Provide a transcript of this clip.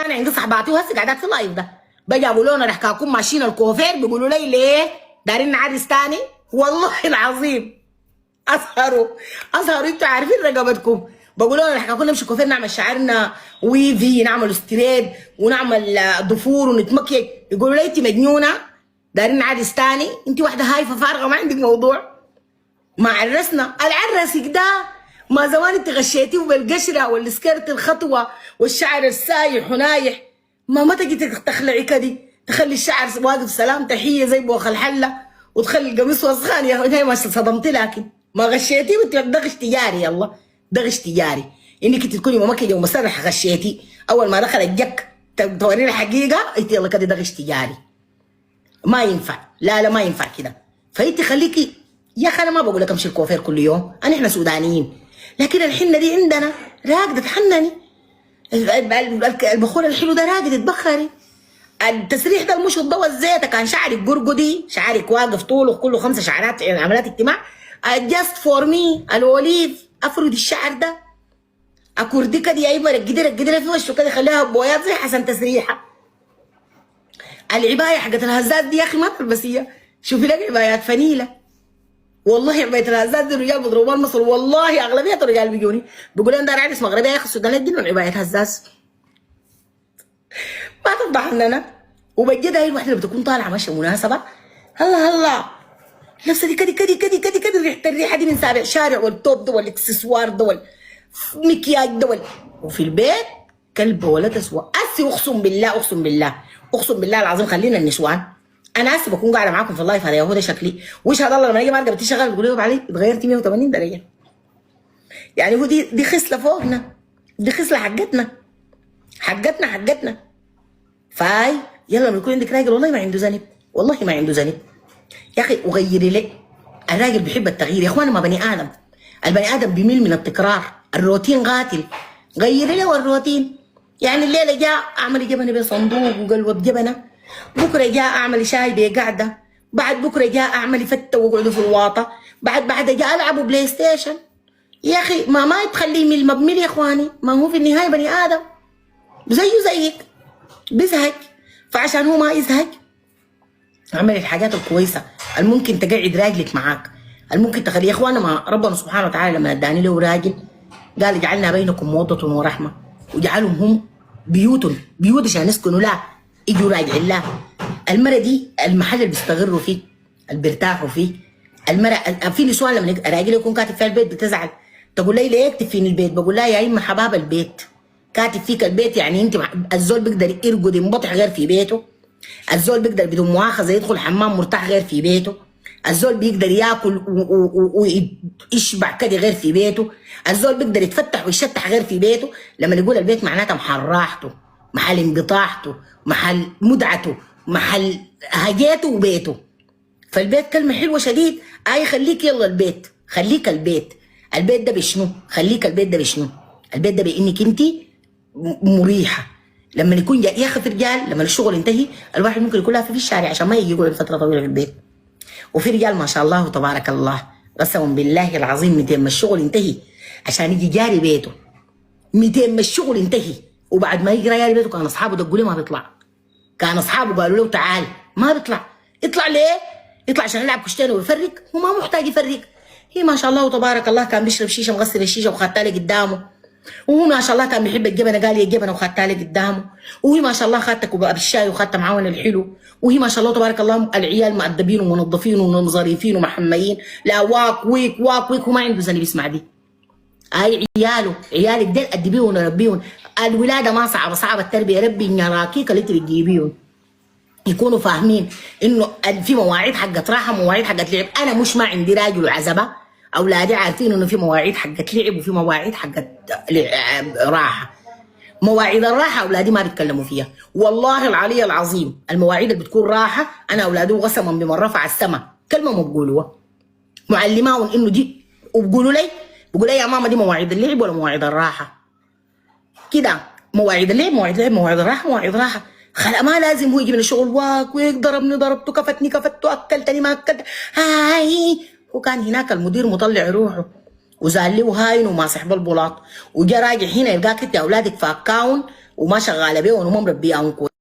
انا عندي صحباتي وهسه قاعدات في اللايف ده بجابوا لنا رحكاكم ماشيين الكوفير بيقولوا لي ليه دارين نعرس تاني. والله العظيم اسهروا انتوا عارفين رقبتكم. بقولوا لنا رحكاكم نمشي كوفير نعمل شعرنا ويفي نعمل ستريد ونعمل ضفور ونتمكي. يقولوا لي انت مجنونه دارين نعرس تاني، انت واحده هايفه فارغه ما عندك موضوع. ما عرسنا العرسك ده ما زمان انت غشيتيه بالقشره والسكرت الخطوه والشعر السايح ونايح. ما تجي تخلعي كده تخلي الشعر واقف سلام تحيه زي بوخ الحله وتخلي القميص وسخان. يا اخي ما صدمتي لكن ما غشيتيه وانت ده غش تجاري. يلا ده غش تجاري انك انت تكوني ممكنه ومسرح غشيتي اول ما دخل الجك توريني الحقيقه انت يلا كده ده غش تجاري. ما ينفع، لا ما ينفع كده. فانت خليكي يا اخي. انا ما بقول لك امشي الكوافير كل يوم، احنا سودانيين، لكن الحنه دي عندنا راقده تحنني. البخور الحلو ده راقد تبخري. التسريح ده المشط ده والزيت كان شعرك قرقدي، شعرك واقف طوله كله 5 شعرات عمليات اجتماع. جاست فور مي الوليف افرد الشعر ده اكردي كده يا ايمه رقدي في وشه كده خليها بويات زي حسن تسريحه. العبايه حقت الهزات دي يا اخي ما تلبسيها. شوفي لك عبايات فنيله والله. عبايه الهزات دي الرجال بيضربوها مصر والله. اغلبيه الرجال بيجوني بيقولوا لي ده عرس مغربي يا اخي السودانيين يدينهم عبايه هزاز ما تفضح لنا. وبجد هي الوحده اللي بتكون طالعه ماشيه مناسبه هلا نفسها دي كدي ريحه الريحه دي من سابع شارع والتوب ده والاكسسوار ده والمكياج ده وفي البيت كلبه ولا تسوى. اسي اقسم بالله العظيم خلينا النسوان. انا اسف بكون قاعده معاكم في اللايف هذا يهو ده شكلي وش هذا الله لما اجي مارقه بتشتغل بتقول لي علي اتغيرتي 180 درجه. يعني هو دي خصله فوقنا، دي خصله حقتنا. فاي يلا لما يكون عندك راجل والله ما عنده ذنب يا اخي. وغيري لي. الراجل بيحب التغيير يا اخوانا، ما بني ادم. البني ادم بيميل من التكرار، الروتين قاتل. غيري له الروتين. يعني الليله جاء اعمل جبنه بصندوق وقلوه بجبنه، بكره جاء اعمل شاي بقعده، بعد بكره جاء اعمل فته واقعدوا في الواطه، بعد جاء العبوا بلاي ستيشن. يا اخي ما تخليه يميل مبمل يا اخواني. ما هو في النهايه بني ادم زيه زيك بيزهق. فعشان هو ما يزهق اعمل الحاجات الكويسه الممكن تقعد راجلك معاك، الممكن تخلي. يا اخوانا ما ربنا سبحانه وتعالى لما اداني له راجل قال جعلنا بينكم موده ورحمه وجعلهم هم بيوت عشان يسكنوا. لا يجوا راجعين. لا المرة دي المحل اللي بيستقروا فيه اللي بيرتاحوا فيه. المرة في نسوان لما راجل يكون كاتب في البيت بتزعل تقول لي ليه يكتب فيني البيت؟ بقول لها يا اما حباب البيت كاتب فيك البيت يعني انت. الزول بيقدر يرقد ينبطح غير في بيته، الزول بيقدر بدون مؤاخذه يدخل حمام مرتاح غير في بيته، الزول بيقدر ياكل ويشبع كده غير في بيته، الزول بيقدر يتفتح ويشتح غير في بيته. لما يقول البيت معناتها محل راحته، محل انقطاعته، محل مدعته، محل هجيته وبيته. فالبيت كلمه حلوه شديد. خليك يلا البيت، خليك البيت ده بشنو؟ خليك البيت ده بشنو؟ البيت ده بانك انت مريحه. لما يكون يا اخي في رجال لما الشغل ينتهي الواحد ممكن يكون لافف في الشارع عشان ما يجي يقعد فتره طويله في البيت. وفي رجال ما شاء الله تبارك الله قسما بالله العظيم 200 من الشغل ينتهي عشان يجي جاري بيته. 200 من الشغل ينتهي وبعد ما يجي جاري بيته كان اصحابه دقوا له ما بيطلع. كان اصحابه قالوا له تعال ما بيطلع. يطلع ليه؟ يطلع عشان يلعب كشتين ويفرق. هو ما محتاج يفرق. هي ما شاء الله تبارك الله كان بيشرب شيشه مغسل الشيشه وخدتها لي قدامه. وهو ما شاء الله كان بيحب الجبنه قال لي الجبنه وخدتها لي قدامه. وهي ما شاء الله خدتك بالشاي وخدتها معاون الحلو. وهي ما شاء الله تبارك الله العيال مؤدبين ومنظفين ومظريفين ومحميين. لا واك ويك وما عنده ذنب يسمع دي. عيالك ديل ادبيهم وربيهم. الولاده ما صعبه التربيه. ربي نراكيك اللي تجيبيهم يكونوا فاهمين انه في مواعيد حقت راحه مواعيد حقت لعب. انا مش ما عندي راجل وعزبه، اولادي عارفين انه في مواعيد حقت لعب وفي مواعيد حقت راحه. مواعيد الراحه اولادي ما بيتكلموا فيها والله العلي العظيم. المواعيد اللي بتكون راحه انا اولادي قسما بمن رفع السماء كلمه ما بقولوها. معلماهم انه دي وبقولوا لي يا ماما دي مواعيد اللعب ولا مواعيد الراحه كده. مواعيد اللعب مواعيد لعب، مواعيد الراحه مواعيد راحه. خلا ما لازم هو يجي من الشغل واك ويك ضربني ضربته كفتني كفته اكلتني ما اكلت. هاي وكان هناك المدير مطلع روحه وزال له هاين وماسح بالبلاط وجا راجع هنا يلقاك انت اولادك في اكاون وما شغاله بيهم وما مربيهم كويس.